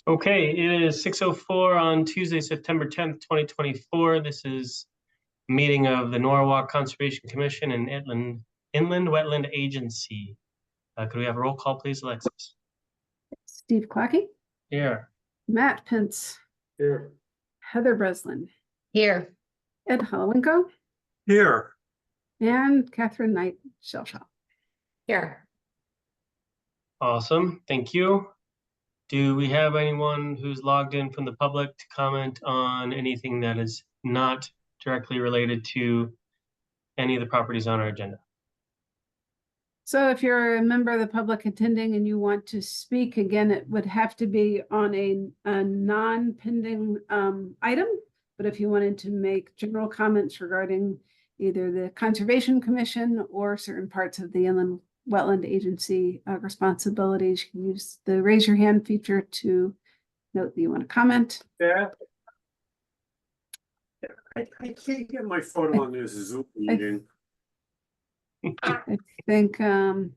Okay, it is 6:04 on Tuesday, September 10th, 2024. This is a meeting of the Norwalk Conservation Commission and Inland Wetland Agency. Could we have a roll call, please, Alexis? Steve Clackey. Here. Matt Pence. Here. Heather Breslin. Here. Ed Holowinko. Here. And Catherine Knight Shelshaw. Here. Awesome, thank you. Do we have anyone who's logged in from the public to comment on anything that is not directly related to any of the properties on our agenda? So if you're a member of the public attending and you want to speak, again, it would have to be on a non-pending item. But if you wanted to make general comments regarding either the Conservation Commission or certain parts of the Inland Wetland Agency responsibilities, you can use the raise your hand feature to note that you want to comment. Yeah. I can't get my phone on this Zoom meeting. I think don't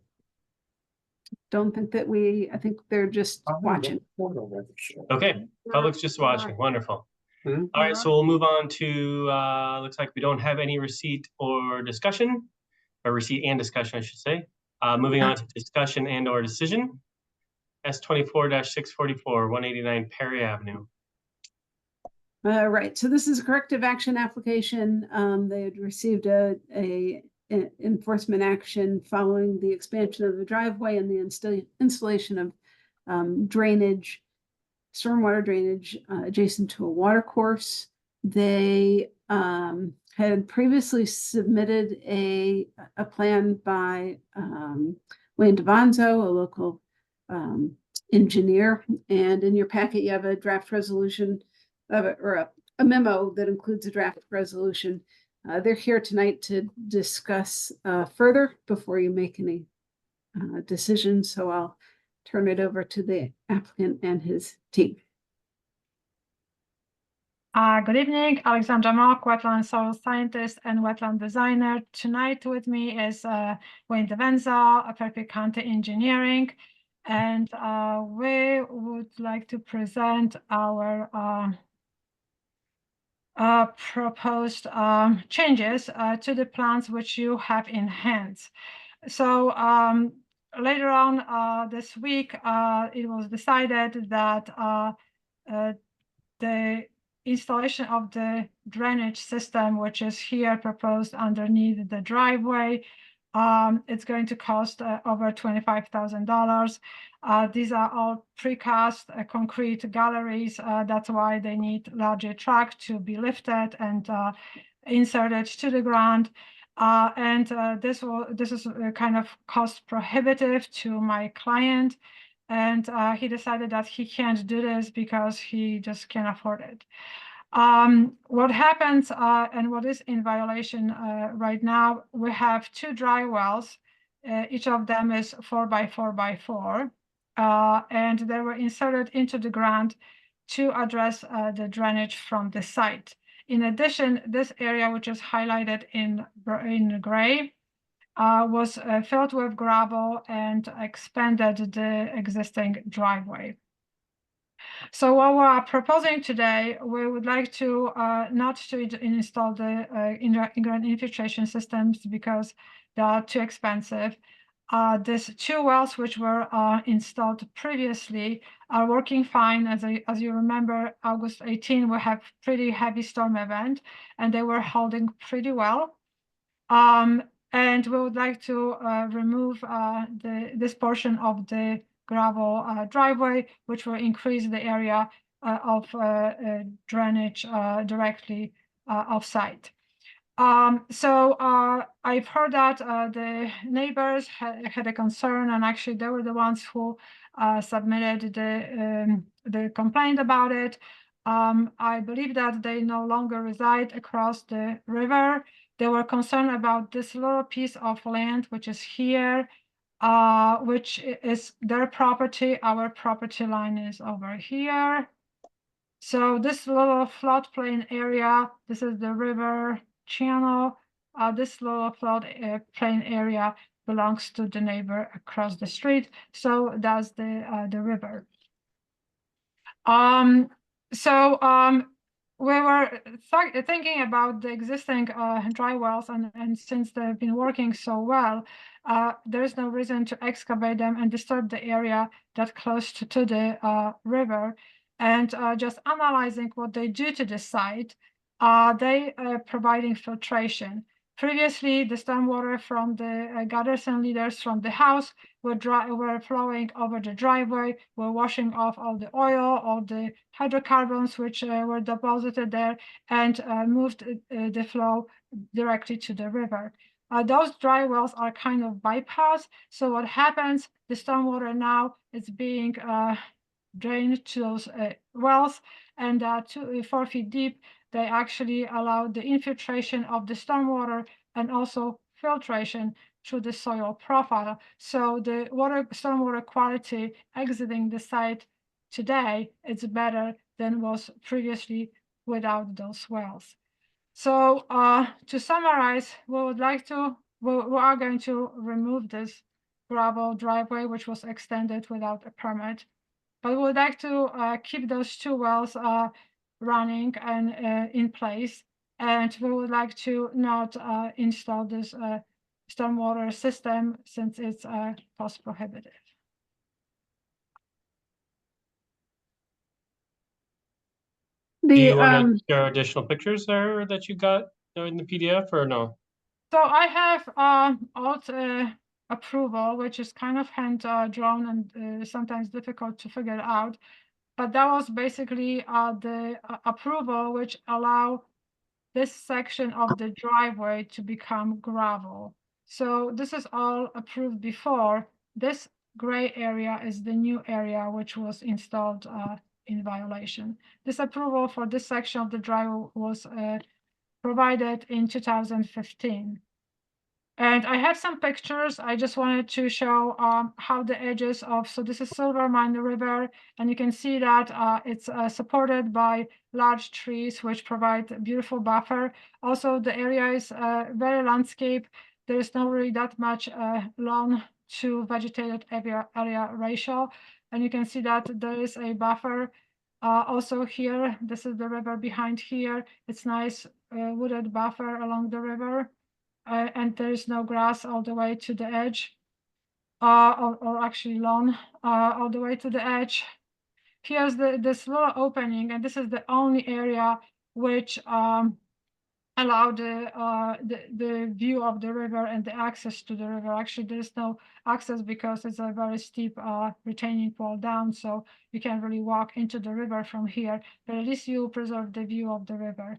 think that I think they're just watching. Okay, public's just watching, wonderful. All right, so we'll move on to, looks like we don't have any receipt and discussion, I should say. Moving on to discussion and or decision. S24-644, 189 Perry Avenue. Right, so this is a corrective action application. They had received an enforcement action following the expansion of the driveway and the installation of stormwater drainage adjacent to a water course. They had previously submitted a plan by Wayne DeVonzo, a local engineer, and in your packet you have a draft resolution or a memo that includes a draft resolution. They're here tonight to discuss further before you make any decisions, so I'll turn it over to the applicant and his team. Good evening, Alexandra Mock, wetland soil scientist and wetland designer. Tonight with me is Wayne DeVonzo, Fairfield County Engineering, and we would like to present our proposed changes to the plans which you have in hand. So later on this week, it was decided that the installation of the drainage system, which is here proposed underneath the driveway, it's going to cost over $25,000. These are all precast concrete galleries. That's why they need larger truck to be lifted and inserted to the ground. This is kind of cost prohibitive to my client. And he decided that he can't do this because he just can't afford it. What happens and what is in violation right now, we have two dry wells. Each of them is 4x4x4, and they were inserted into the ground to address the drainage from the site. In addition, this area, which is highlighted in gray, was filled with gravel and expanded the existing driveway. So what we are proposing today, we would like to not to install the in-ground infiltration systems because they are too expensive. These two wells which were installed previously are working fine. As you remember, August 18, we have pretty heavy storm event, and they were holding pretty well. And we would like to remove this portion of the gravel driveway, which will increase the area of drainage directly off-site. So I've heard that the neighbors had a concern, and actually they were the ones who submitted the complaint about it. I believe that they no longer reside across the river. They were concerned about this little piece of land, which is here, which is their property. Our property line is over here. So this little floodplain area, this is the river channel. This little floodplain area belongs to the neighbor across the street. So does the river. We were thinking about the existing dry wells, and since they've been working so well, there is no reason to excavate them and disturb the area that close to the river. And just analyzing what they do to the site, they providing filtration. Previously, the stormwater from the gutters and leaders from the house were flowing over the driveway, were washing off all the oil, all the hydrocarbons which were deposited there, and moved the flow directly to the river. Those dry wells are kind of bypass. So what happens? The stormwater now is being drained to those wells, and 4 feet deep, they actually allow the infiltration of the stormwater and also filtration through the soil profile. So the stormwater quality exiting the site today is better than was previously without those wells. So to summarize, we are going to remove this gravel driveway, which was extended without a permit. But we would like to keep those 2 wells running and in place. And we would like to not install this stormwater system since it's cost prohibitive. Do you want The, to share additional pictures there that you got in the PDF or no? So I have alt approval, which is kind of hand drawn and sometimes difficult to figure out. But that was basically the approval which allow this section of the driveway to become gravel. So this is all approved before. This gray area is the new area which was installed in violation. This approval for this section of the driveway was provided in 2015. And I have some pictures. I just wanted to show how the edges of, so this is Silvermine River, and you can see that it's supported by large trees, which provide a beautiful buffer. Also, the area is very landscape. There is not really that much lawn to vegetated area ratio. And you can see that there is a buffer. Also here, this is the river behind here. It's nice wooded buffer along the river. And there is no grass all the way to the edge, or actually lawn all the way to the edge. Here's this little opening, and this is the only area which allow the view of the river and the access to the river. Actually, there is no access because it's a very steep retaining wall down, so you can't really walk into the river from here, but at least you preserve the view of the river.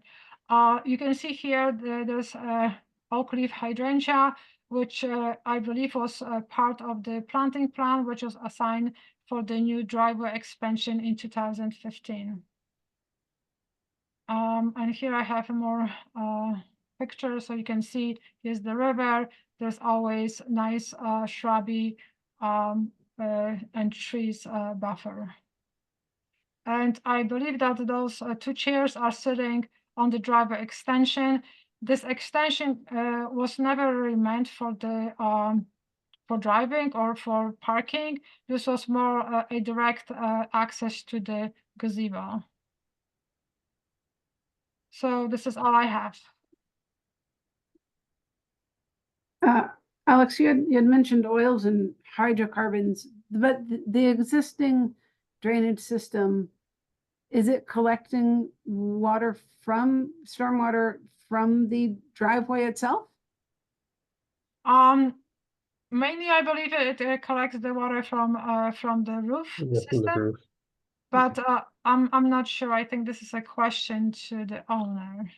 You can see here there's oak leaf hydrangea, which I believe was part of the planting plan, which was assigned for the new driveway expansion in 2015. And here I have more pictures, so you can see here's the river. There's always nice shrubby and trees buffer. And I believe that those 2 chairs are sitting on the driveway extension. This extension was never really meant for the for driving or for parking. This was more a direct access to the gazebo. So this is all I have. Alex, you had mentioned oils and hydrocarbons, but the existing drainage system, is it collecting water from stormwater from the driveway itself? Mainly, I believe it collects the water from the roof system. But I'm not sure. I think this is a question to the owner.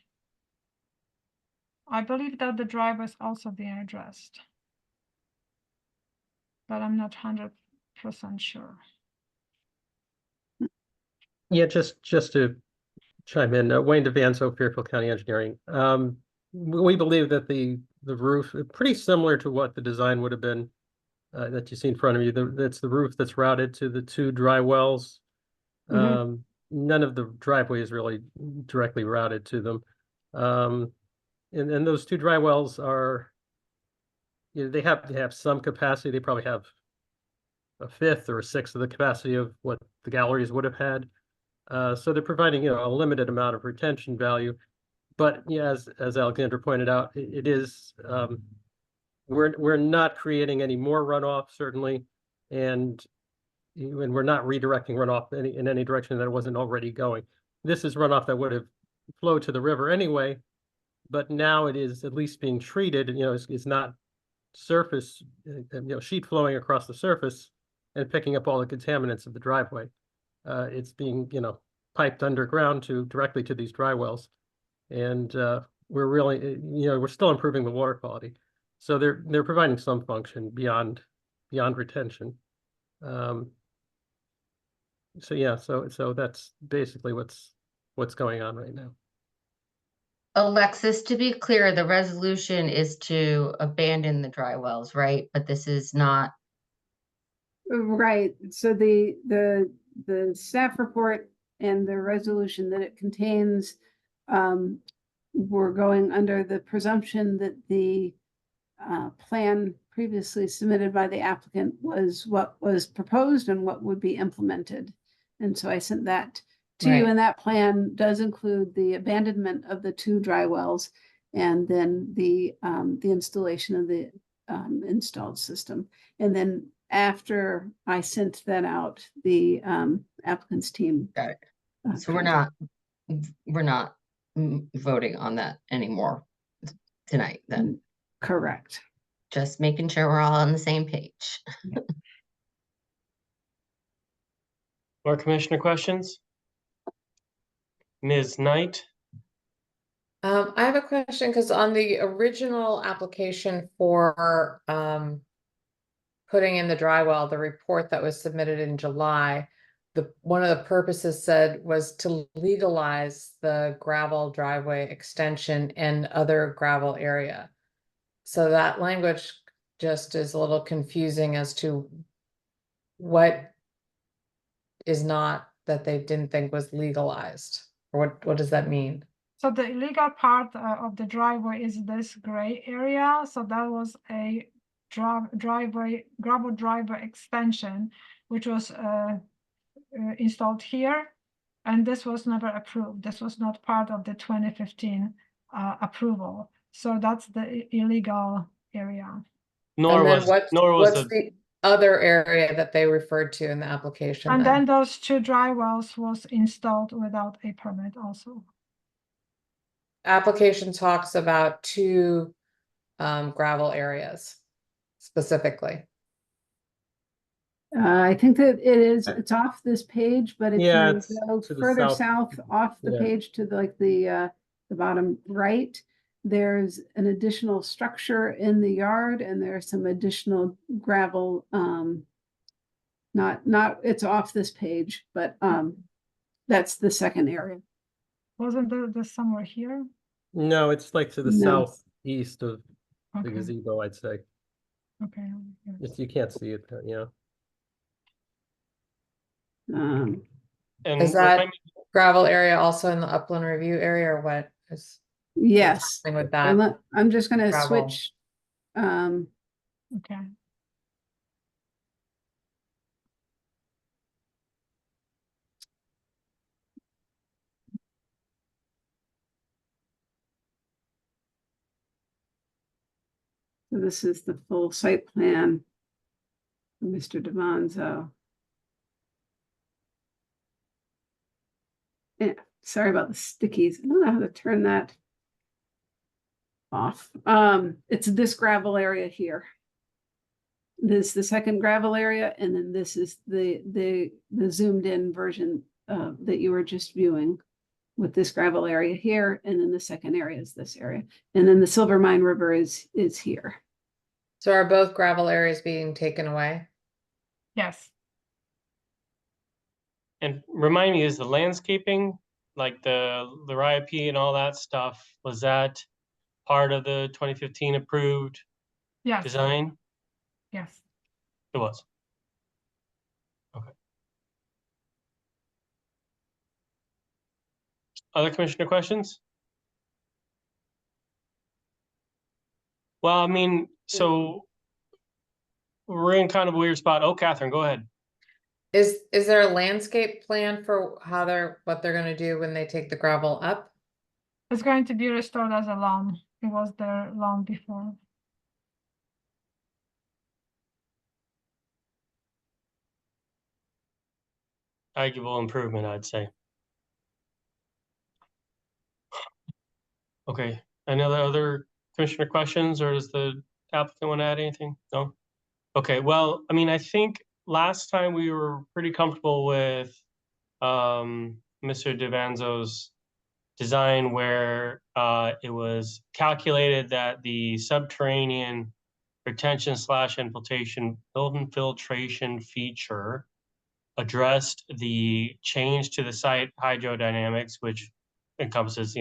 I believe that the driveway is also being addressed, but I'm not 100% sure. Yeah, just to chime in, Wayne Devanzo, Fairfield County Engineering. We believe that the roof, pretty similar to what the design would have been that you see in front of you. That's the roof that's routed to the 2 dry wells. Mm-hmm. None of the driveway is really directly routed to them. And those 2 dry wells are, they have to have some capacity. They probably have a 5th or a 6th of the capacity of what the galleries would have had. So they're providing, a limited amount of retention value. But yeah, as Alexandra pointed out, it is, we're not creating any more runoff, certainly. And we're not redirecting runoff in any direction that it wasn't already going. This is runoff that would have flowed to the river anyway, but now it is at least being treated, it's not surface, sheet flowing across the surface and picking up all the contaminants of the driveway. It's being, piped underground directly to these dry wells. And we're really, we're still improving the water quality. So they're providing some function beyond retention. So yeah, so that's basically what's going on right now. Alexis, to be clear, the resolution is to abandon the dry wells, right? But this is not, Right, so the staff report and the resolution that it contains, we're going under the presumption that the plan previously submitted by the applicant was what was proposed and what would be implemented. And so I sent that to you, Right. and that plan does include the abandonment of the 2 dry wells and then the installation of the installed system. And then after I sent that out, the applicant's team. Got it. So we're not voting on that anymore tonight then. Correct. Just making sure we're all on the same page. More commissioner questions? Ms. Knight? I have a question because on the original application for putting in the dry well, the report that was submitted in July, one of the purposes said was to legalize the gravel driveway extension and other gravel area. So that language just is a little confusing as to what is not that they didn't think was legalized, or what does that mean? So the illegal part of the driveway is this gray area. So that was a gravel driveway extension, which was installed here. And this was never approved. This was not part of the 2015 approval. So that's the illegal area. Nor And then was what's the other area that they referred to in the application? And then those 2 dry wells was installed without a permit also. Application talks about 2 gravel areas specifically. I think that it's off this page, but if Yeah, you it's go to the further south. south off the Yeah. page to the bottom right, there's an additional structure in the yard and there's some additional gravel, it's off this page, but that's the second area. Wasn't there somewhere here? No, it's like to the No. southeast of the Okay, gazebo, I'd say. okay. Yes. You can't see it, Um, and Is that remind me- gravel area also in the upland review area, or what is yes, happening with that? I'm just gonna Gravel. switch. Okay. So this is the full site plan for Mr. Devanzo. Yeah, sorry about the stickies. I don't know how to turn that off. It's this gravel area here. This is the second gravel area, and then this is the zoomed in version that you were just viewing with this gravel area here, and then the second area is this area. And then the Silver Mine River is here. So are both gravel areas being taken away? Yes. And remind me, is the landscaping, like the RIP and all that stuff, was that part of the 2015 approved Yes. design? Yes. It was. Okay. Other commissioner questions? Well, I mean, so we're in kind of a weird spot. Oh, Catherine, go ahead. Is there a landscape plan for what they're gonna do when they take the gravel up? It's going to be restored as a lawn. It was their lawn before. Arguable improvement, I'd say. Okay, any other commissioner questions, or does the applicant want to add anything? No? Okay, well, I mean, I think last time we were pretty comfortable with Mr. Devanzo's design, where it was calculated that the subterranean retention / infiltration feature addressed the change to the site hydrodynamics, which encompasses,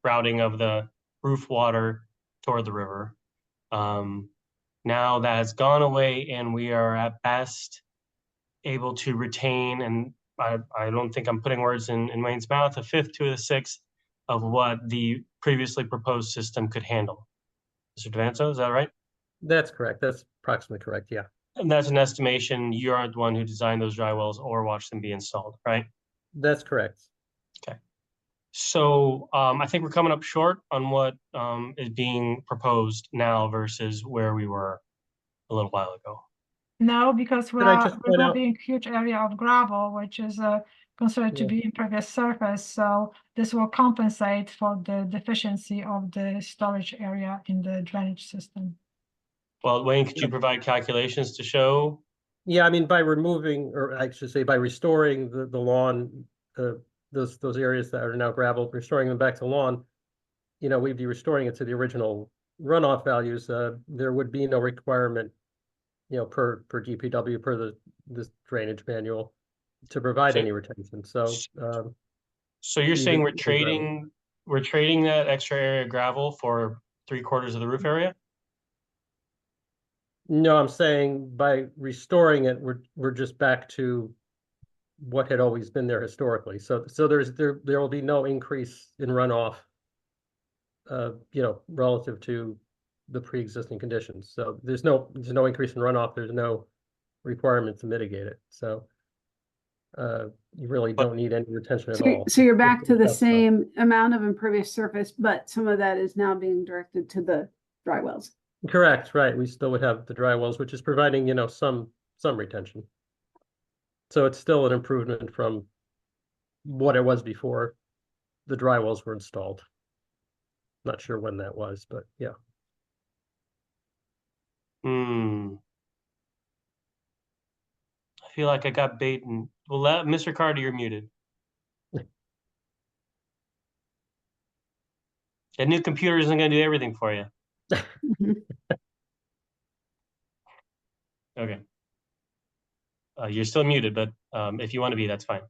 routing of the roof water toward the river. Now that has gone away, and we are at best able to retain, and I don't think I'm putting words in Wayne's mouth, a fifth to a sixth of what the previously proposed system could handle. Mr. Devanzo, is that right? That's correct. That's approximately correct. Yeah. And that's an estimation. You aren't the one who designed those dry wells or watched them be installed, right? That's correct. Okay. So I think we're coming up short on what is being proposed now versus where we were a little while ago. No, because Could I just point out- removing huge area of gravel, which is considered to Yeah. be impervious surface. So this will compensate for the deficiency of the storage area in the drainage system. Well, Wayne, could you provide calculations to show? Yeah, I mean, by removing, or I should say by restoring the lawn, those areas that are now gravel, restoring them back to lawn, we'd be restoring it to the original runoff values. There would be no requirement, per DPW, per this drainage manual, to provide So- any retention. So, So you're saying Even gravel. we're trading that extra area of gravel for 3/4 of the roof area? no, I'm saying by restoring it, we're just back to what had always been there historically. So there will be no increase in runoff, relative to the pre-existing conditions. So there's no increase in runoff. There's no requirement to mitigate it. So you really don't need any retention at all. So you're back to the That's same amount of impervious surface, but some of that is now being directed to the dry wells. correct, right? We still would have the dry wells, which is providing, some retention. So it's still an improvement from what it was before the dry wells were installed. Not sure when that was, but yeah. I feel like I got bait and well, Mr. Carter, you're muted. That new computer isn't going to do everything for you. Okay. You're still muted, but if you want to be, that's fine.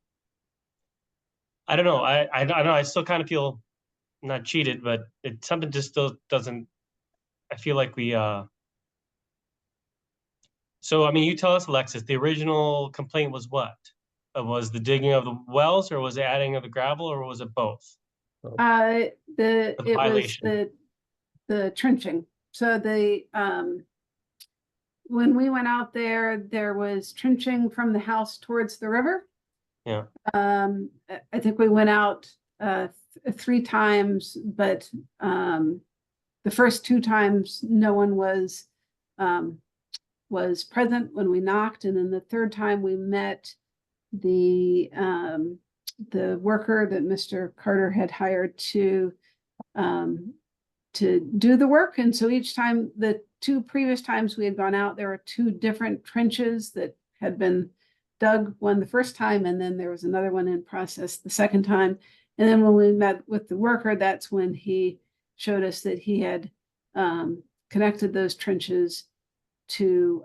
I don't know. I don't know. I still kind of feel not cheated, but something just still doesn't. I feel like we. So I mean, you tell us, Alexis. The original complaint was what? Was the digging of the wells, or was it adding of the gravel, or was it both? It was violation. the trenching. So when we went out there was trenching from the house towards the river. Yeah. I think we went out 3 times, but the first 2 times no one was present when we knocked, and then the 3rd time we met the worker that Mr. Carter had hired to do the work. And so each time, the 2 previous times we had gone out, there were 2 different trenches that had been dug, one the first time, and then there was another one in process the second time. And then when we met with the worker, that's when he showed us that he had connected those trenches to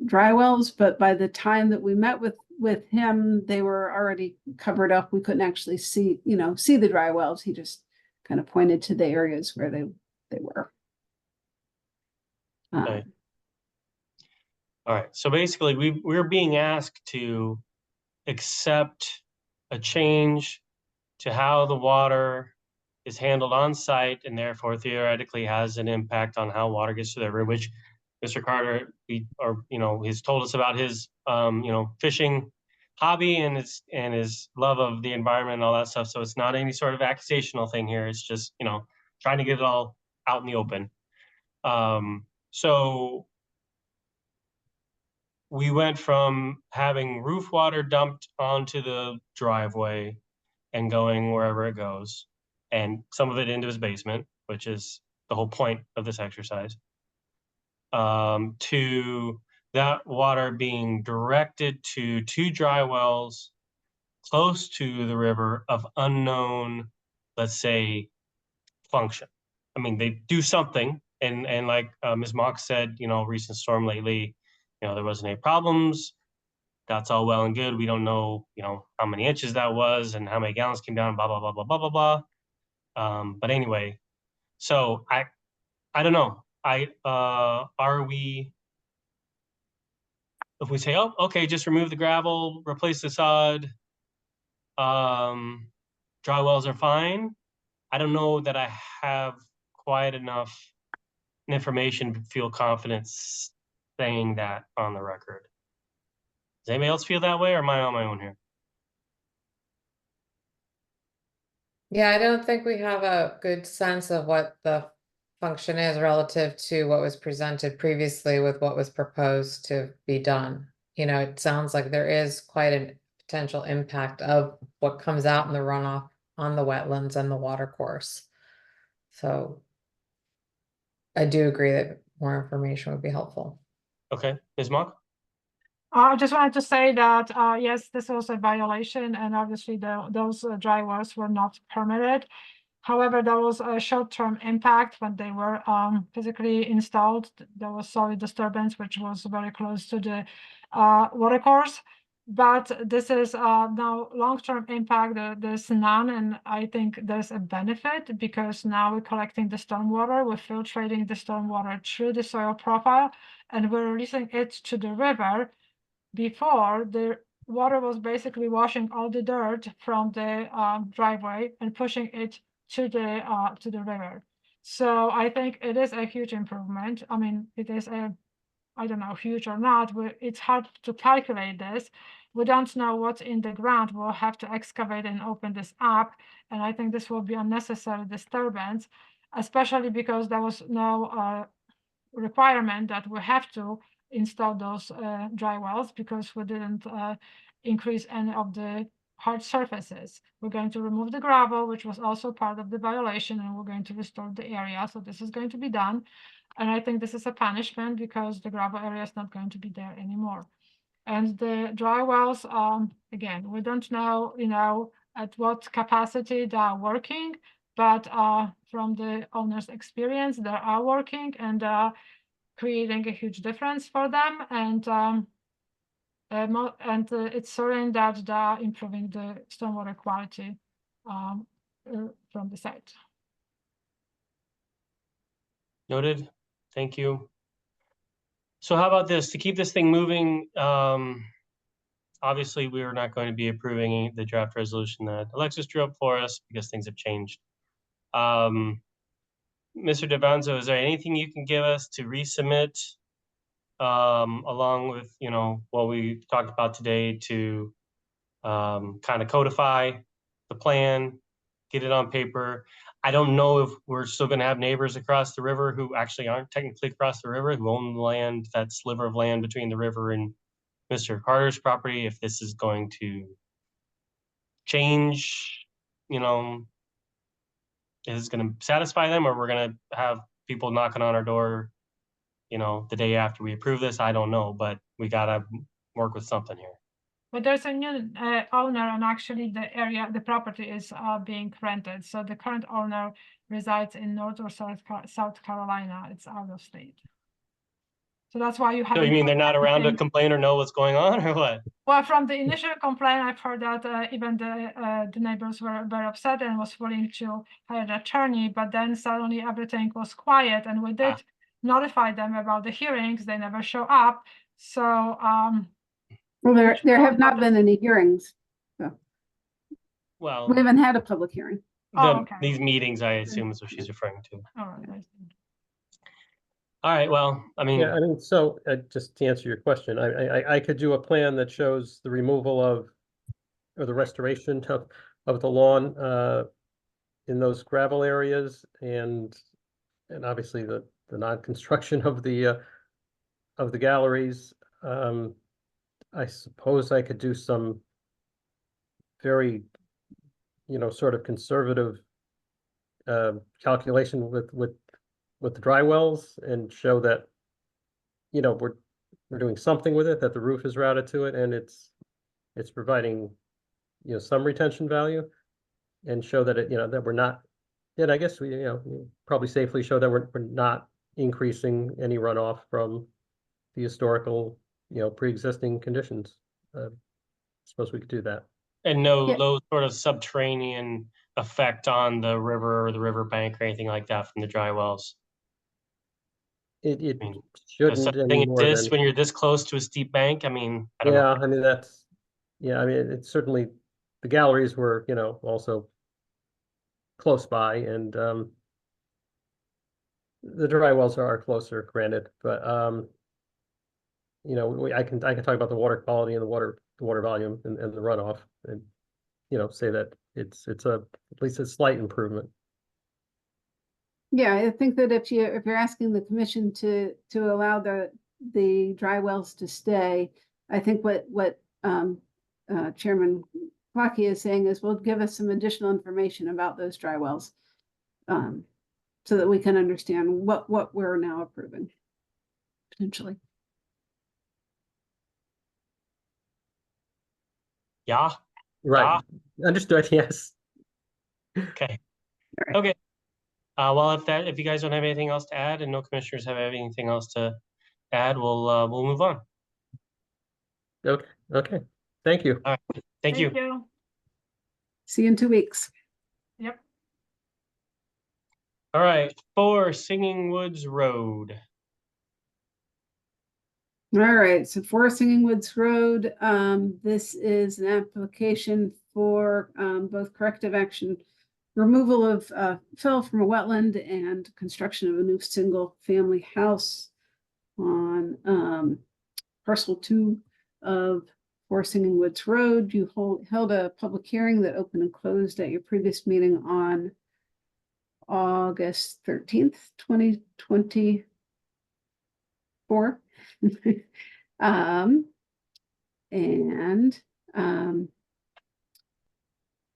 dry wells. But by the time that we met with him, they were already covered up. We couldn't actually see the dry wells. He just kind of pointed to the areas where they were. Okay. All right. So basically, we're being asked to accept a change to how the water is handled on site, and therefore theoretically has an impact on how water gets to the river, which Mr. Carter, he's told us about his, fishing hobby and his love of the environment and all that stuff. So it's not any sort of accusational thing here. It's just, trying to get it all out in the open. So we went from having roof water dumped onto the driveway and going wherever it goes, and some of it into his basement, which is the whole point of this exercise, to that water being directed to 2 dry wells close to the river of unknown, let's say, function. I mean, they do something, and like Ms. Mock said, recent storm lately, there wasn't any problems. That's all well and good. We don't know, how many inches that was and how many gallons came down, blah, blah, blah, blah, blah, blah, blah. But anyway, so I don't know. Are we, if we say, oh, okay, just remove the gravel, replace the sod, dry wells are fine. I don't know that I have quite enough information to feel confident saying that on the record. Does anybody else feel that way, or am I on my own here? Yeah, I don't think we have a good sense of what the function is relative to what was presented previously with what was proposed to be done. It sounds like there is quite a potential impact of what comes out in the runoff on the wetlands and the water course. So I do agree that more information would be helpful. Okay, Ms. Mock? I just wanted to say that, yes, this was a violation, and obviously those dry wells were not permitted. However, there was a short-term impact when they were physically installed. There was soil disturbance, which was very close to the water course. But this is now long-term impact. There's none, and I think there's a benefit because now we're collecting the stormwater, we're filtrating the stormwater through the soil profile, and we're releasing it to the river. Before, the water was basically washing all the dirt from the driveway and pushing it to the river. So I think it is a huge improvement. I mean, it is I don't know, huge or not, it's hard to calculate this. We don't know what's in the ground. We'll have to excavate and open this up. And I think this will be unnecessary disturbance, especially because there was no requirement that we have to install those dry wells because we didn't increase any of the hard surfaces. We're going to remove the gravel, which was also part of the violation, and we're going to restore the area. So this is going to be done. And I think this is a punishment because the gravel area is not going to be there anymore. And the dry wells, again, we don't know, at what capacity they are working, but from the owner's experience, they are working and creating a huge difference for them. And it's certain that they are improving the stormwater quality from the site. Noted. Thank you. So how about this? To keep this thing moving, obviously we are not going to be approving the draft resolution that Alexis drew up for us because things have changed. Mr. Devanzo, is there anything you can give us to resubmit along with, what we talked about today to kind of codify the plan, get it on paper? I don't know if we're still going to have neighbors across the river who actually aren't technically across the river, who own the land, that sliver of land between the river and Mr. Carter's property, if this is going to change, is it going to satisfy them, or we're going to have people knocking on our door, the day after we approve this? I don't know, but we got to work with something here. But there's a new owner, and actually the property is being rented. So the current owner resides in North or South Carolina. It's out of state. So that's why you have. So you mean they're not around to complain or know what's going on, or what? Well, from the initial complaint, I've heard that even the neighbors were very upset and was willing to hire an attorney, but then suddenly everything was quiet, and we did notify them about the hearings. They never show up. So well, there have not been any hearings. So Well, we haven't had a public hearing. okay. These meetings, I assume, is what she's referring to. All right. All right, well, I mean, Yeah, I mean, so just to answer your question, I could do a plan that shows the removal of, or the restoration of the lawn in those gravel areas and obviously the non-construction of the galleries. I suppose I could do some very, sort of conservative calculation with the dry wells and show that, we're doing something with it, that the roof is routed to it and it's providing, some retention value, and show that that we're not, and I guess we, probably safely show that we're not increasing any runoff from the historical, pre-existing conditions. Suppose we could do that. and no Yeah. sort of subterranean effect on the river or the riverbank or anything like that from the dry wells. It I mean, does shouldn't such any thing more exist than, when you're this close to a steep bank? I mean, I don't know. yeah, I mean, that's, yeah, I mean, it's certainly, the galleries were, also close by, and the dry wells are closer, granted, but I can talk about the water quality and the water volume and the runoff, and say that it's at least a slight improvement. Yeah, I think that if you're asking the commission to allow the dry wells to stay, I think what Chairman Plaki is saying is, will give us some additional information about those dry wells. So that we can understand what we're now approving, potentially. Yeah, Right, understood, yes. okay. All right. Okay. Well, if you guys don't have anything else to add and no commissioners have anything else to add, we'll move on. Okay, thank you. All right, thank you. See you in 2 weeks. Yep. All right, 4 Singing Woods Road. All right, so for Singing Woods Road, this is an application for both corrective action, removal of fill from a wetland and construction of a new single-family house on parcel 2 of 4 Singing Woods Road. You held a public hearing that opened and closed at your previous meeting on August 13th, 2024.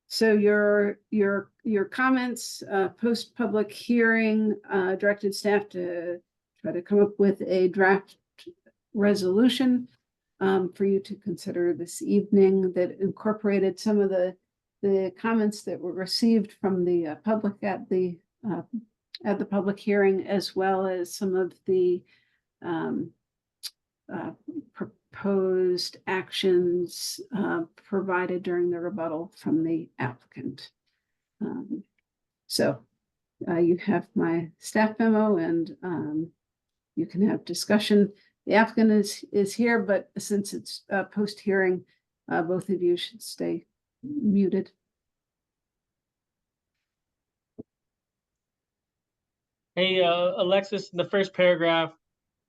So your comments post public hearing directed staff to try to come up with a draft resolution for you to consider this evening that incorporated some of the comments that were received from the public at the public hearing, as well as some of the proposed actions provided during the rebuttal from the applicant. So you have my staff memo, and you can have discussion. The applicant is here, but since it's post-hearing, both of you should stay muted. Hey, Alexis, in the first paragraph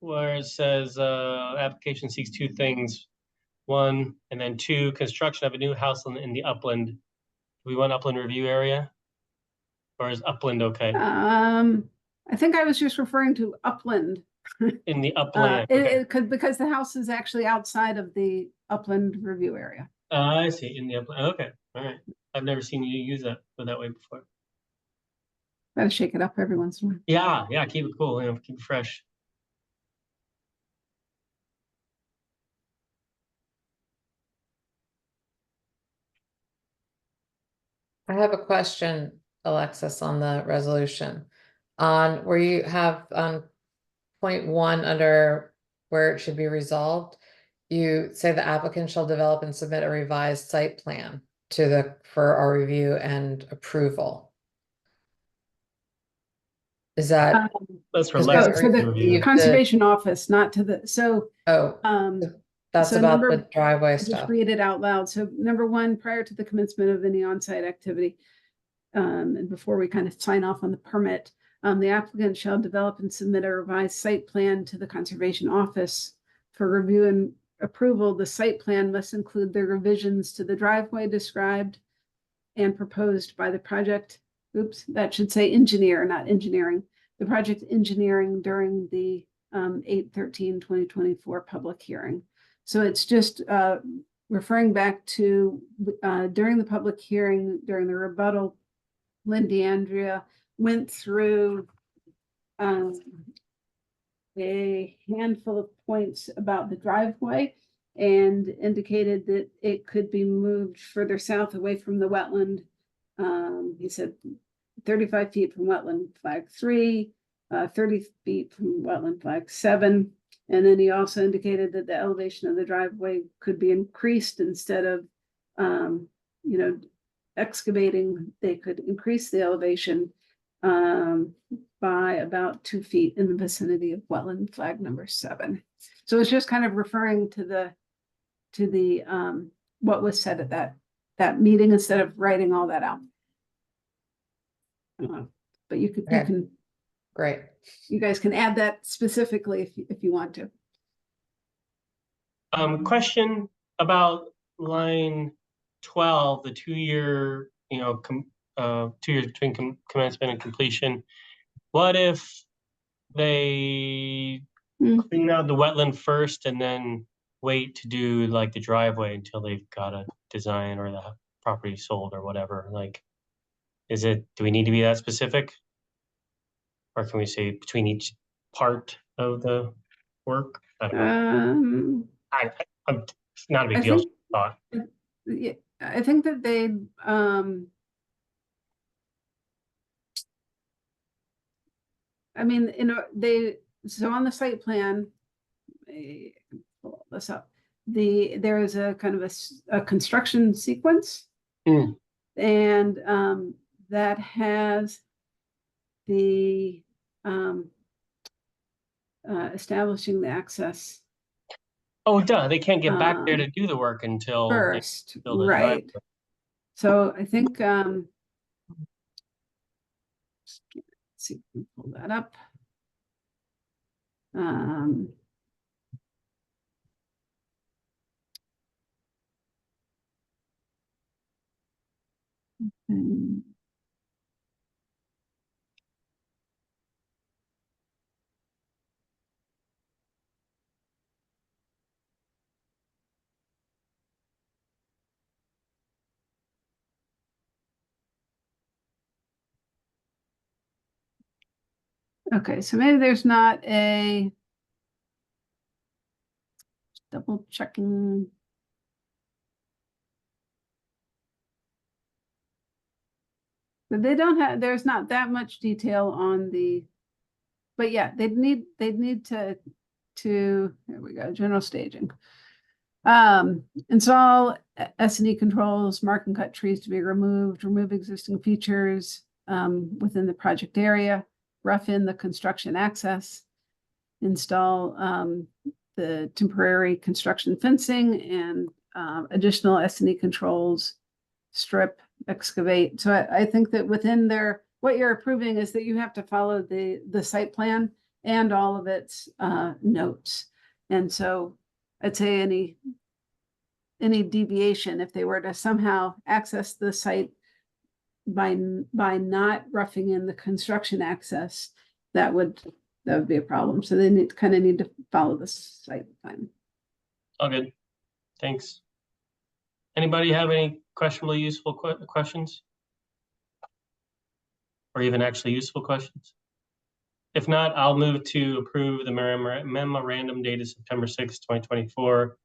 where it says application seeks 2 things, 1, and then 2, construction of a new house in the upland. Do we want upland review area? Or is upland okay? I think I was just referring to upland. In the upland. Okay. Because the house is actually outside of the upland review area. I see, in the upland. Okay, all right. I've never seen you use that way before. Gotta shake it up every once in a while. Yeah, keep it cool, keep it fresh. I have a question, Alexis, on the resolution. On where you have on point 1 under where it should be resolved, you say the applicant shall develop and submit a revised site plan for our review and approval. Is that That's for Because Lex for to the review. conservation office, not to the, so that's so about the number- driveway I'll just stuff? read it out loud. So number 1, prior to the commencement of any on-site activity, and before we kind of sign off on the permit, The applicant shall develop and submit a revised site plan to the Conservation Office for review and approval. The site plan must include the revisions to the driveway described and proposed by the project. Oops, that should say engineer, not engineering. The project engineering during the 8/13/2024 public hearing. So it's just referring back to during the public hearing, during the rebuttal, Lynn DeAndrea went through a handful of points about the driveway and indicated that it could be moved further south away from the wetland. He said 35 feet from wetland flag 3, 30 feet from wetland flag 7. And then he also indicated that the elevation of the driveway could be increased instead of, excavating. They could increase the elevation by about 2 feet in the vicinity of wetland flag number 7. So it's just kind of referring to the what was said at that meeting instead of writing all that out. But you could, Okay. Great. you guys can add that specifically if you want to. Question about line 12, the 2-year, 2 years between commencement and completion. What if they clean out the wetland first and then wait to do like the driveway until they've got a design or the property sold or whatever? Like, do we need to be that specific? Or can we say between each part of the work? I don't know. I'm it's not a big deal. Thought. Yeah, I think that they so on the site plan, pull this up. There is a kind of a construction sequence, and that has the establishing the access. Oh, duh! They can't get back there to do the work until first, build a right? driveway. So I think let's see if we can pull that up. Okay, so maybe there's not a double checking. But they don't have, there's not that much detail on the, but yeah, they'd need to, here we go, general staging. Install S&E controls, mark and cut trees to be removed, remove existing features within the project area, rough in the construction access, install the temporary construction fencing and additional S&E controls, strip, excavate. So I think that within what you're approving is that you have to follow the site plan and all of its notes. And so I'd say any deviation, if they were to somehow access the site by not roughing in the construction access, that would be a problem. So they need to follow the site plan. All good. Thanks. Anybody have any questionably useful questions? Or even actually useful questions? If not, I'll move to approve the memorandum dated September 6, 2024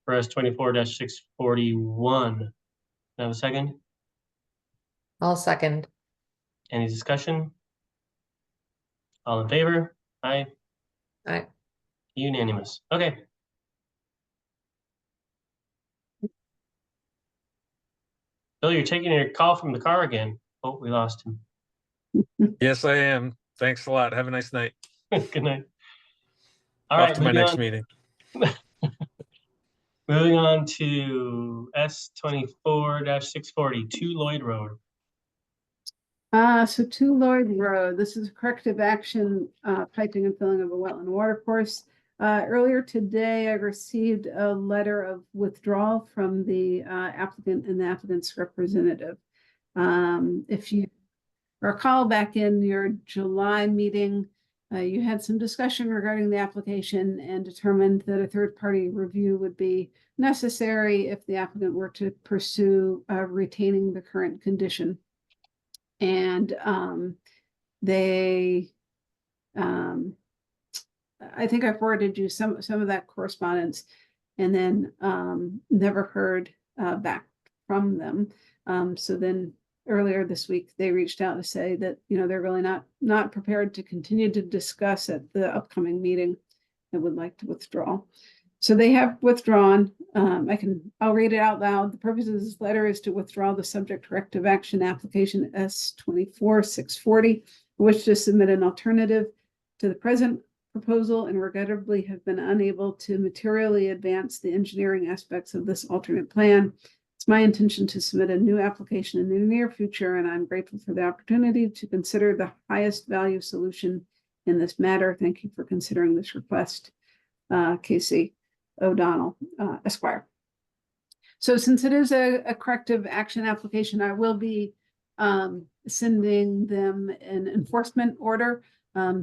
for S24-641. Can I have a second? I'll second. Any discussion? All in favor? Aye. Aye. Unanimous. Okay. Bill, you're taking your call from the car again. Oh, we lost him. Yes, I am. Thanks a lot. Have a nice night. Good night. All Off right, to my moving next on. meeting. Moving on to S24-640, 2 Lloyd Road. So 2 Lloyd Road, this is corrective action, piping and filling of a wetland watercourse. Earlier today, I received a letter of withdrawal from the applicant and the applicant's representative. If you recall back in your July meeting, you had some discussion regarding the application and determined that a third-party review would be necessary if the applicant were to pursue retaining the current condition. And they, I think I forwarded you some of that correspondence, and then never heard back from them. So then earlier this week, they reached out to say that, you know, they're really not prepared to continue to discuss at the upcoming meeting and would like to withdraw. So they have withdrawn. I'll read it out loud. The purpose of this letter is to withdraw the subject corrective action application S-24-640, which to submit an alternative to the present proposal and regrettably have been unable to materially advance the engineering aspects of this alternate plan. It's my intention to submit a new application in the near future, and I'm grateful for the opportunity to consider the highest value solution in this matter. Thank you for considering this request. Casey O'Donnell, Esquire. So since it is a corrective action application, I will be sending them an enforcement order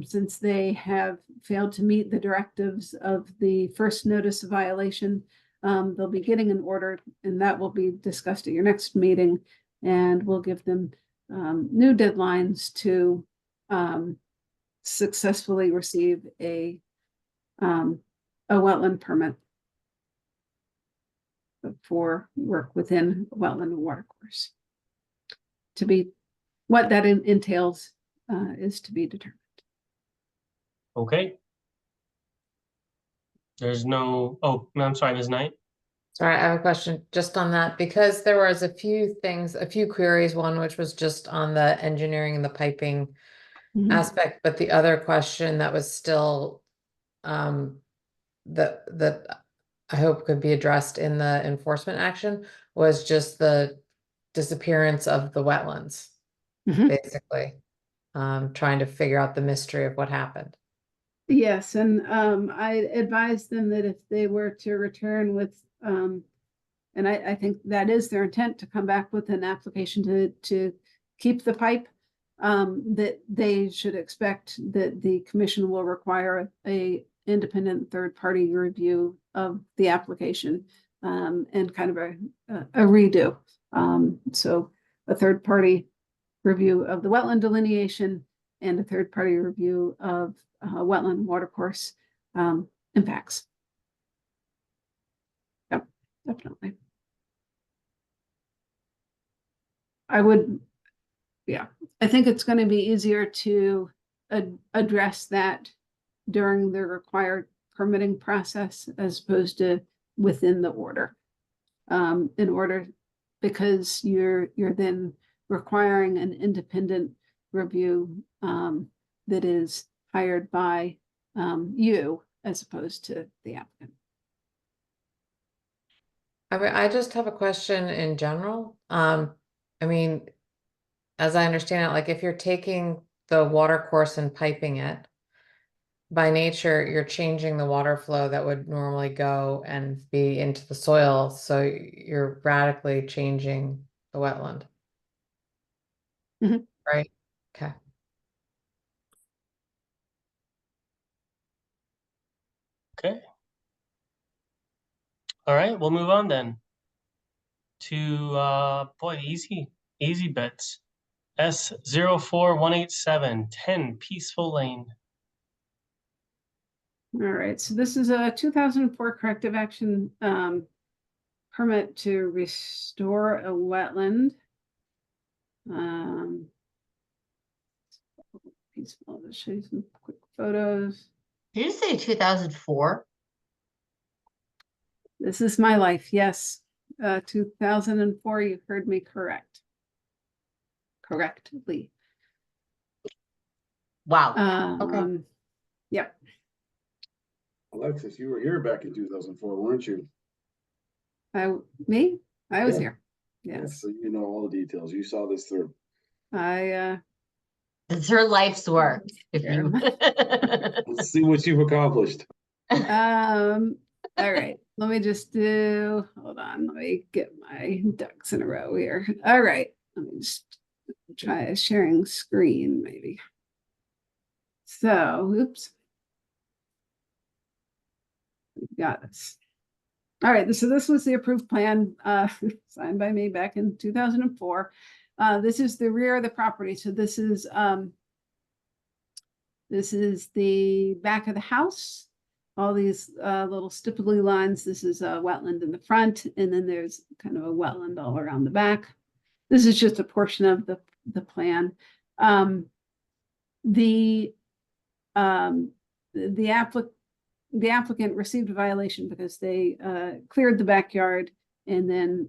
since they have failed to meet the directives of the first notice of violation. They'll be getting an order, and that will be discussed at your next meeting, and we'll give them new deadlines to successfully receive a wetland permit for work within a wetland watercourse. To be, what that entails is to be determined. Okay. There's no, oh, no, I'm sorry, Ms. Knight. Sorry, I have a question just on that, because there was a few things, a few queries, one which was just on the engineering and the piping aspect, but the other question that was still that I hope could be addressed in the enforcement action was just the disappearance of the wetlands, basically. Trying to figure out the mystery of what happened. Yes, and I advised them that if they were to return with, and I think that is their intent, to come back with an application to keep the pipe, that they should expect that the commission will require a independent third-party review of the application and kind of a redo. So a third-party review of the wetland delineation and a third-party review of wetland watercourse impacts. Yep, definitely. I would, yeah, I think it's going to be easier to address that during the required permitting process as opposed to within the order. In order, because you're then requiring an independent review that is hired by you as opposed to the applicant. I mean, I just have a question in general. I mean, as I understand it, like if you're taking the water course and piping it, by nature, you're changing the water flow that would normally go and be into the soil. So you're radically changing the wetland. Right? Okay. Okay. All right, we'll move on then to boy, easy bets. S-04187, 10 Peaceful Lane. All right, so this is a 2004 corrective action permit to restore a wetland. Peaceful, I'll show you some quick photos. Did you say 2004? This is my life, yes. 2004, you heard me correctly. Wow. Okay. Yep. Alexis, you were here back in 2004, weren't you? I was Yeah. here. Yes. So you know all the details. You saw this through. It's her life's work, if Sure. you. Let's see what you've accomplished. All right, let me just hold on, let me get my ducks in a row here. All right, let me just try sharing screen maybe. So, oops. We've got this. All right, so this was the approved plan signed by me back in 2004. This is the rear of the property. So this is the back of the house. All these little stipply lines. This is a wetland in the front, and then there's kind of a wetland all around the back. This is just a portion of the plan. The applicant received a violation because they cleared the backyard and then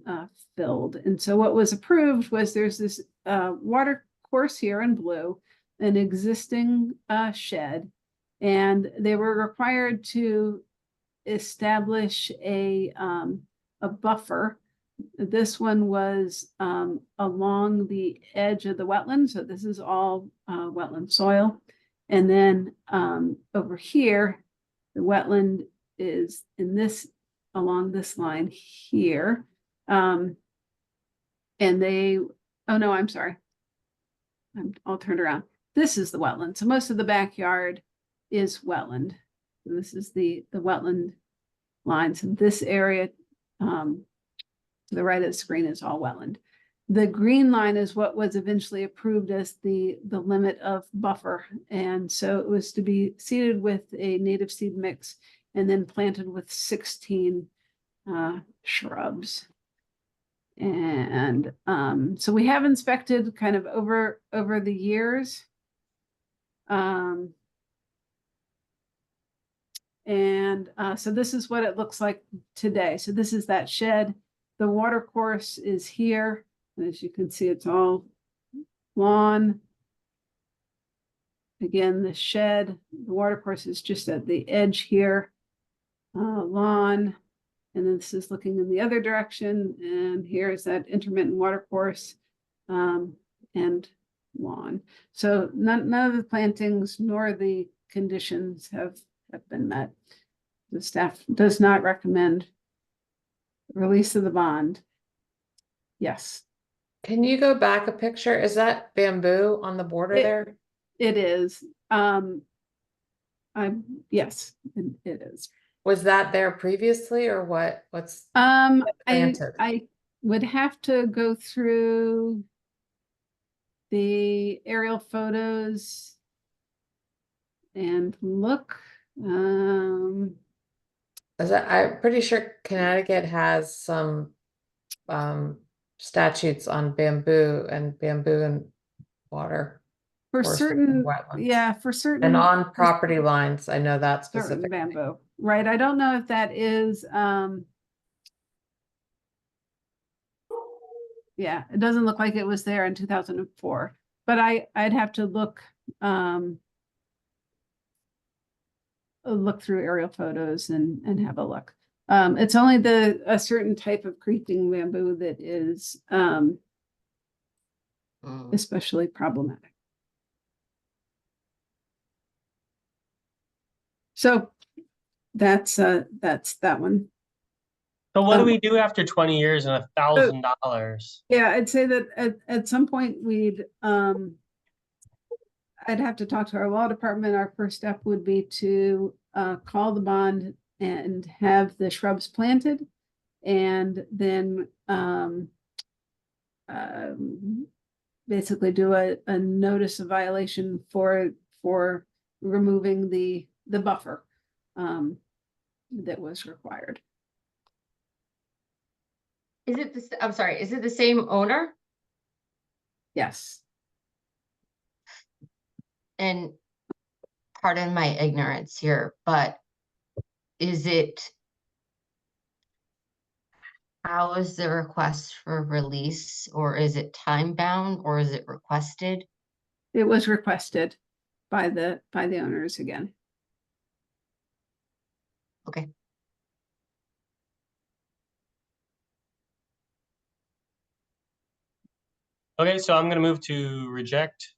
filled. And so what was approved was there's this water course here in blue, an existing shed, and they were required to establish a buffer. This one was along the edge of the wetland, so this is all wetland soil. And then over here, the wetland is along this line here. And oh no, I'm sorry. I'll turn it around. This is the wetland. So most of the backyard is wetland. This is the wetland lines. And this area to the right of the screen is all wetland. The green line is what was eventually approved as the limit of buffer. And so it was to be seeded with a native seed mix and then planted with 16 shrubs. And so we have inspected kind of over the years. So this is what it looks like today. So this is that shed. The water course is here. And as you can see, it's all lawn. Again, the shed, the water course is just at the edge here. Lawn. And then this is looking in the other direction. And here's that intermittent water course and lawn. So none of the plantings nor the conditions have been met. The staff does not recommend release of the bond. Yes. Can you go back a picture? Is that bamboo on the border there? It is. Yes, it is. Was that there previously or what? What's planted? I would have to go through the aerial photos and look. I'm pretty sure Connecticut has some statutes on bamboo and water. For or certain, wetlands. yeah, for certain. And on property lines, I know that certain specifically. bamboo, right? I don't know if that is, yeah, it doesn't look like it was there in 2004, but I'd have to look through aerial photos and have a look. It's only a certain type of creeping bamboo that is especially problematic. So that's that one. So what do we do after 20 years and $1,000? Yeah, I'd say that at some point we'd I'd have to talk to our law department. Our first step would be to call the bond and have the shrubs planted, and then basically do a notice of violation for removing the buffer that was required. Is it this, I'm sorry, is it the same owner? Yes. And pardon my ignorance here, but how is the request for release, or is it time bound, or is it requested? It was requested by the owners again. Okay. Okay, so I'm gonna move to reject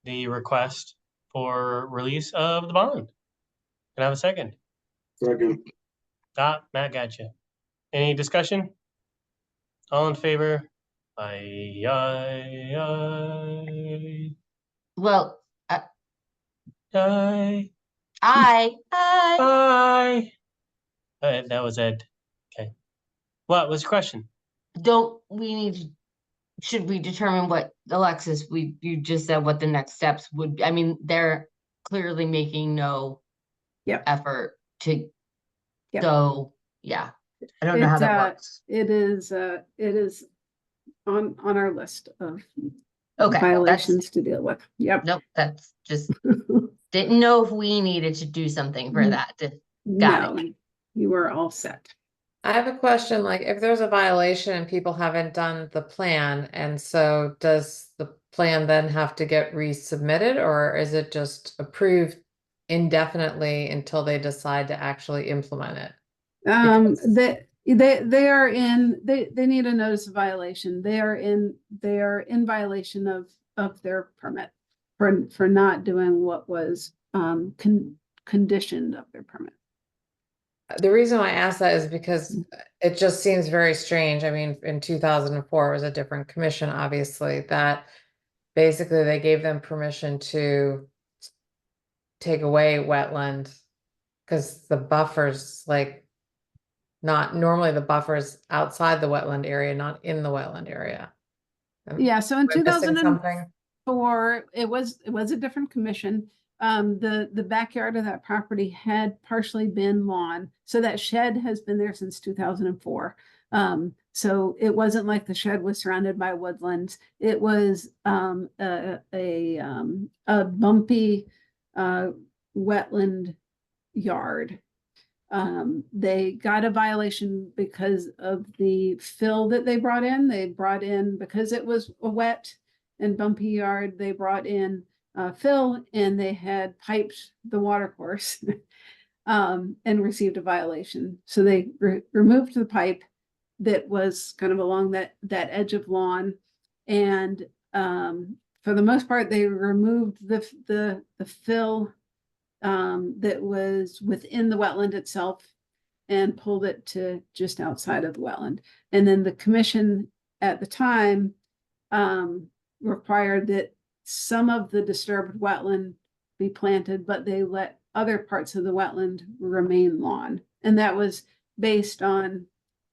the request for release of the bond. Can I have a second? Second. Matt got you. Any discussion? All in favor? Aye. Well, Aye. I. Aye. That was Ed. Okay. What was your question? Don't we need to, should we determine what, Alexis, you just said what the next steps would be? I mean, they're clearly making no Yep. effort to Yep. go, yeah. I don't know how that works. It is on our list of Okay, violations to deal with. Yep. nope, that's just, didn't know if we needed to do something for that. Got No, you were all set. I have a question, like if there's a violation and people haven't done the plan, and so does the plan then have to get resubmitted, or is it just approved indefinitely until they decide to actually implement it? Because- They are in, they need a notice of violation. They are in violation of their permit for not doing what was conditioned of their permit. The reason why I ask that is because it just seems very strange. I mean, in 2004, it was a different commission, obviously, that basically they gave them permission to take away wetland because the buffers, like, not normally the buffers outside the wetland area, not in the wetland area. Yeah, so in Am I missing 2004, it was a different commission. The backyard of that property had partially been lawn, so that shed has been there since 2004. So it wasn't like the shed was surrounded by woodlands. It was a bumpy wetland yard. They got a violation because of the fill that they brought in. They brought in, because it was a wet and bumpy yard, they brought in fill, and they had piped the water course and received a violation. So they removed the pipe that was kind of along that edge of lawn, and for the most part, they removed the fill that was within the wetland itself and pulled it to just outside of the wetland. And then the commission at the time required that some of the disturbed wetland be planted, but they let other parts of the wetland remain lawn. And that was based on,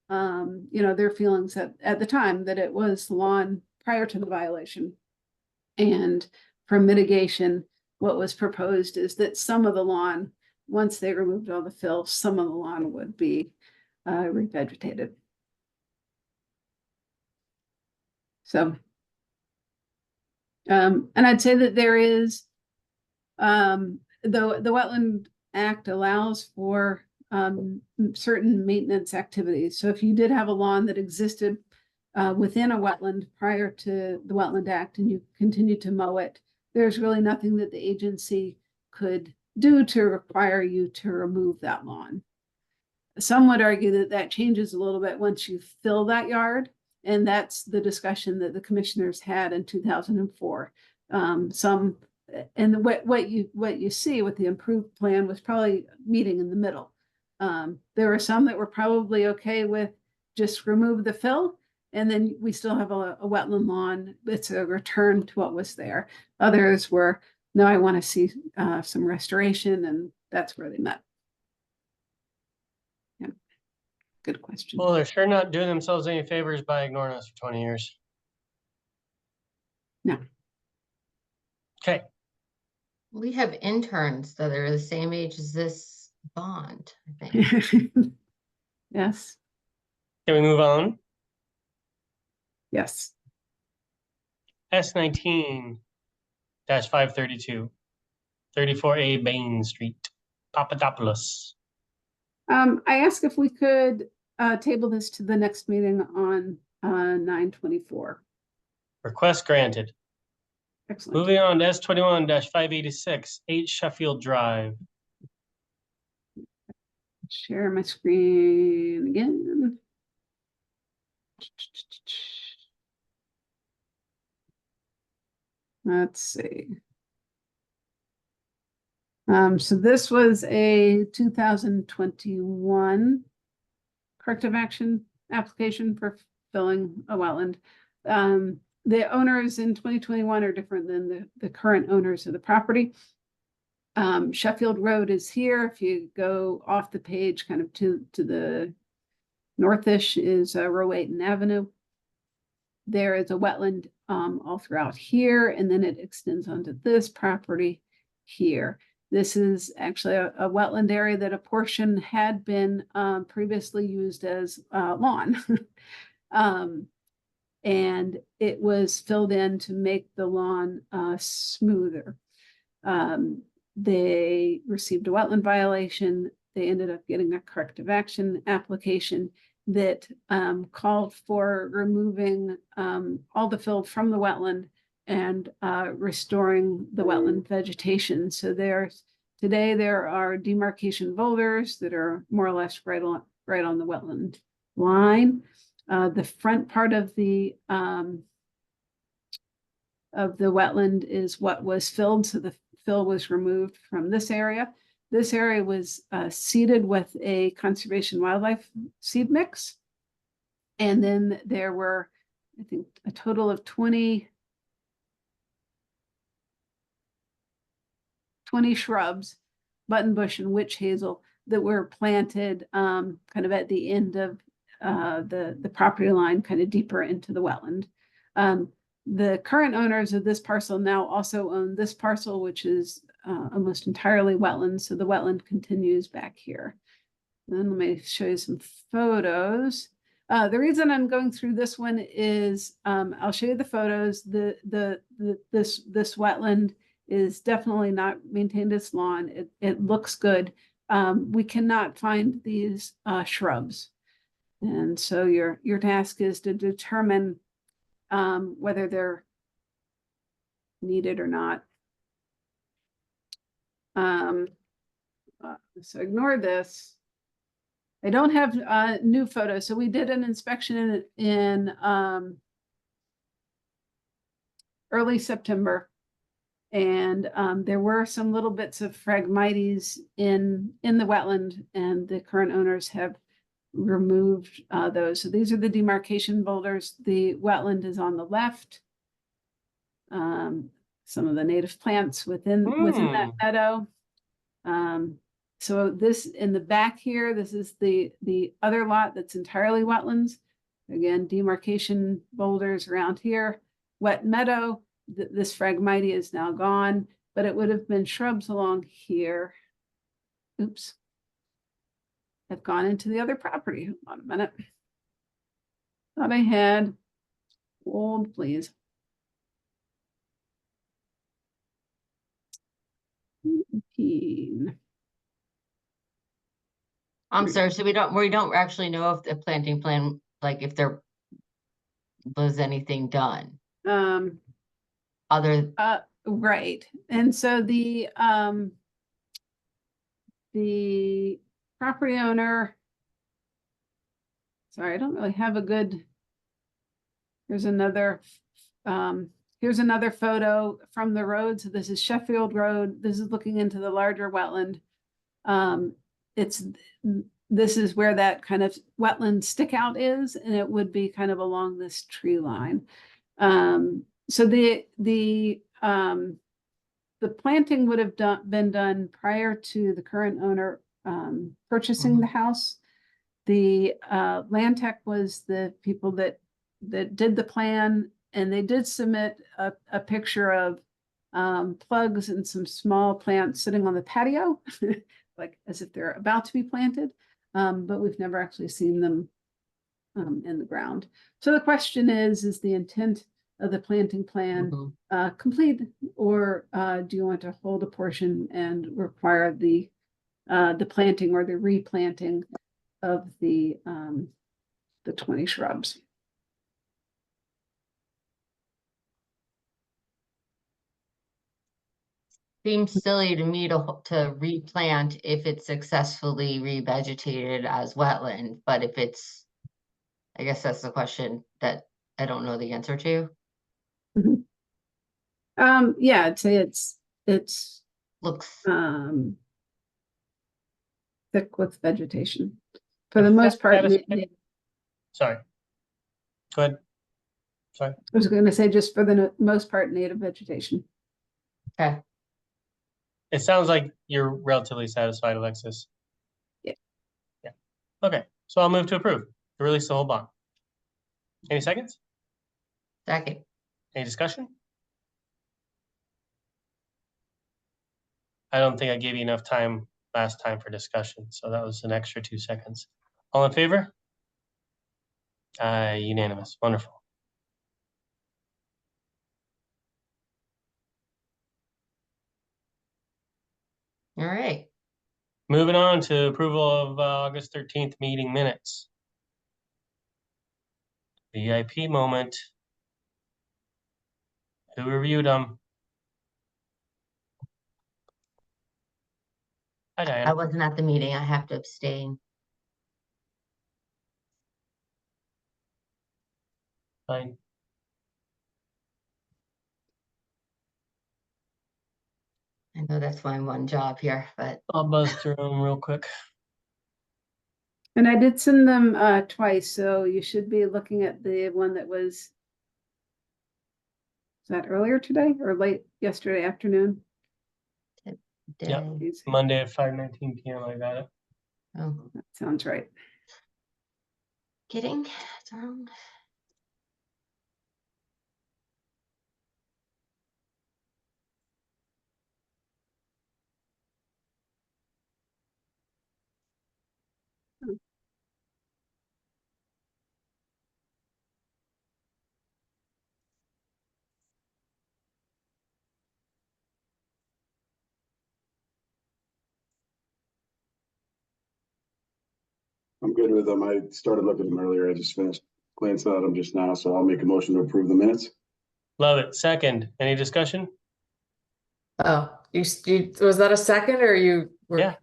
their feelings at the time that it was lawn prior to the violation. And for mitigation, what was proposed is that some of the lawn, once they removed all the fill, some of the lawn would be revegetated. So, and I'd say that there is, the Wetland Act allows for certain maintenance activities. So if you did have a lawn that existed within a wetland prior to the Wetland Act and you continue to mow it, there's really nothing that the agency could do to require you to remove that lawn. Some would argue that that changes a little bit once you fill that yard, and that's the discussion that the commissioners had in 2004. And what you see with the improved plan was probably meeting in the middle. There were some that were probably okay with just remove the fill, and then we still have a wetland lawn. It's a return to what was there. Others were, no, I want to see some restoration, and that's where they met. Yeah, good question. Well, they're sure not doing themselves any favors by ignoring us for 20 years. No. Okay. We have interns that are the same age as this bond, I think. Yes. Can we move on? Yes. S19-532, 34A Bain Street, Papadopoulos. I asked if we could table this to the next meeting on 9/24. Request granted. Excellent. Moving on to S21-586, 8 Sheffield Drive. Share my screen again. Let's see. So this was a 2021 corrective action application for filling a wetland. The owners in 2021 are different than the current owners of the property. Sheffield Road is here. If you go off the page, kind of to the northish is Rowayton Avenue. There is a wetland all throughout here, and then it extends onto this property here. This is actually a wetland area that a portion had been previously used as lawn. And it was filled in to make the lawn smoother. They received a wetland violation. They ended up getting a corrective action application that called for removing all the fill from the wetland and restoring the wetland vegetation. So today there are demarcation boulders that are more or less right on the wetland line. The front part of the wetland is what was filled, so the fill was removed from this area. This area was seeded with a conservation wildlife seed mix. And then there were, I think, a total of 20 shrubs, buttonbush and witch hazel, that were planted kind of at the end of the property line, kind of deeper into the wetland. The current owners of this parcel now also own this parcel, which is almost entirely wetland. So the wetland continues back here. Then let me show you some photos. The reason I'm going through this one is I'll show you the photos. This wetland is definitely not maintained as lawn. It looks good. We cannot find these shrubs. And so your task is to determine whether they're needed or not. So ignore this. I don't have new photos. So we did an inspection in early September. And there were some little bits of Phragmites in the wetland, and the current owners have removed those. So these are the demarcation boulders. The wetland is on the left. Some of the native plants within that meadow. So this in the back here, this is the other lot that's entirely wetlands. Again, demarcation boulders around here. Wet meadow. This Phragmite is now gone, but it would have been shrubs along here. Oops. I've gone into the other property. Hold on a minute. Thought I had. Hold, please. I'm sorry, so we don't actually know if the planting plan, like if there was anything done. Right. And so the property owner, sorry, I don't really have a good, here's another photo from the road. So this is Sheffield Road. This is looking into the larger wetland. This is where that kind of wetland stick out is, and it would be kind of along this tree line. So the planting would have been done prior to the current owner purchasing the house. The Land Tech was the people that did the plan, and they did submit a picture of plugs and some small plants sitting on the patio, like as if they're about to be planted, but we've never actually seen them in the ground. So the question is the intent of the planting plan complete, or do you want to hold a portion and require the planting or the replanting of the 20 shrubs? Seems silly to me to replant if it's successfully revegetated as wetland, but if it's, I guess that's the question that I don't know the answer to. Yeah, I'd say it's Looks, thick with vegetation. For the If most part, that is- Sorry. Go ahead. Sorry. I was going to say just for the most part, native vegetation. okay, It sounds like you're relatively satisfied, Alexis. Yeah. Yeah. Okay, so I'll move to approve, to release the whole bond. Any seconds? second, Any discussion? I don't think I gave you enough time last time for discussion, so that was an extra 2 seconds. All in favor? Unanimous, wonderful. all right. Moving on to approval of August 13th meeting minutes. VIP moment. Who reviewed them? Hi, I Diana. wasn't at the meeting. I have to abstain. Fine. I know that's my one job here, but I'll buzz through them real quick. And I did send them twice, so you should be looking at the one that was that earlier today or late yesterday afternoon? Yep. day- Monday at 5:19 p.m. I got it. oh, That sounds right. getting down. I'm good with them. I started looking at them earlier. I just finished glancing at them just now, so I'll make a motion to approve the minutes. Love it. Second, any discussion? Oh, was that a second or you were? Yeah.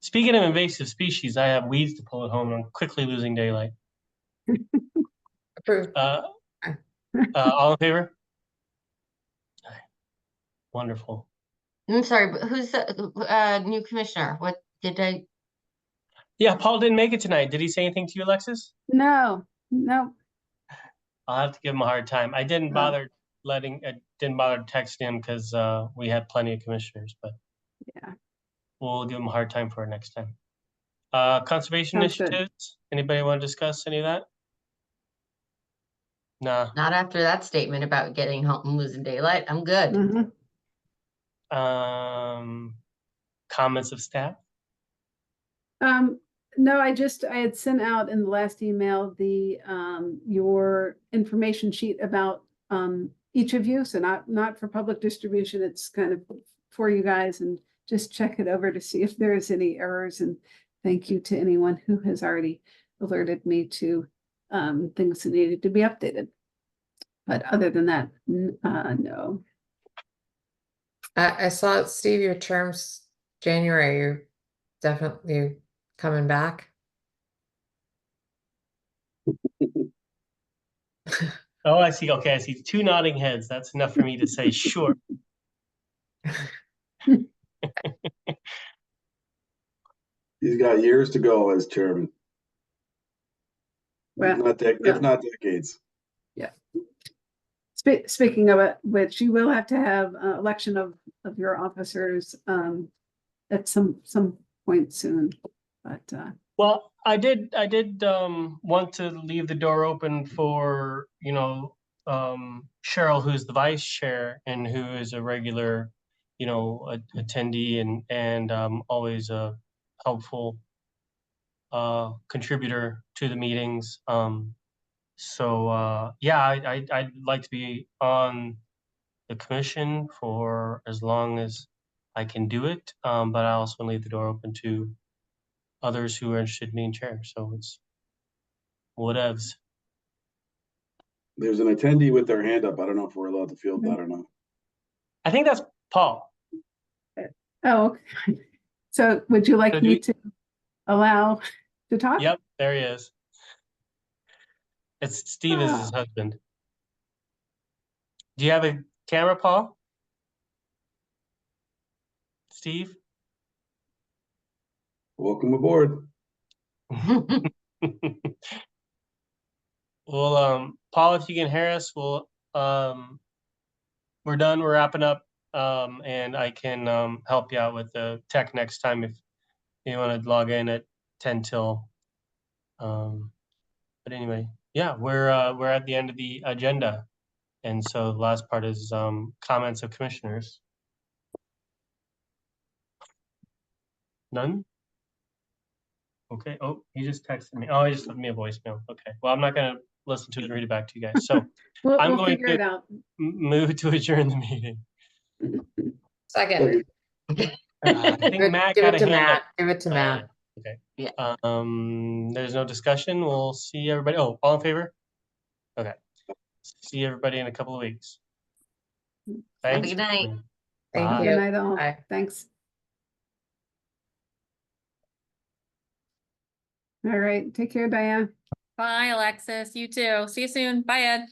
Speaking of invasive species, I have weeds to pull at home and I'm quickly losing daylight. Approved. All in favor? Aye. Wonderful. I'm sorry, but who's the new commissioner? What did I? Yeah, Paul didn't make it tonight. Did he say anything to you, Alexis? No. I'll have to give him a hard time. I didn't bother texting him because we had plenty of commissioners, but Yeah. we'll give him a hard time for it next time. Conservation Sounds good. initiatives. Anybody want to discuss any of that? Nah. Not after that statement about getting home and losing daylight. I'm good. Mhm. Comments of staff? No, I had sent out in the last email the your information sheet about each of you, so not for public distribution, it's kind of for you guys, and just check it over to see if there's any errors, and thank you to anyone who has already alerted me to things that needed to be updated. But other than that, no. I saw, Steve, your term's January. You're definitely coming back. Oh, I see. Okay, I see 2 nodding heads. That's enough for me to say sure. He's got years to go as chairman, Well, if not decades. Speaking of it, which you will have to have election of your officers at some point soon, but Well, I did want to leave the door open for, Cheryl, who's the vice chair and who is a regular, attendee and always a helpful contributor to the meetings. So yeah, I'd like to be on the commission for as long as I can do it. But I also want to leave the door open to others who are interested in being chair. So it's whatevs. There's an attendee with their hand up. I don't know if we're allowed to field that or not. I think that's Paul. oh, okay. So would you like So me to allow to talk? Yep, there he is. Steve is his husband. Do you have a camera, Paul? Steve? Welcome aboard. Well, Paul, if you can hear us, we're done, we're wrapping up. And I can help you out with the tech next time if you want to log in at 10 till. But anyway, yeah, we're at the end of the agenda. And so the last part is comments of commissioners. None? Okay, oh, he just texted me. Oh, he just left me a voicemail. Okay, well, I'm not gonna listen to it and read it back to you guys. So I'm We'll going figure to it out. move to adjourn the meeting. Second. I think Matt Give got it a to hand up. Matt. Give it to Matt. Okay. Yeah. There's no discussion. We'll see everybody. Oh, all in favor? Okay. See everybody in a couple of weeks. Have a Thanks. good night. Thank Bye. you. Good night all. Bye. Thanks. All right, take care, Diane. Bye, Alexis. You too. See you soon. Bye, Ed.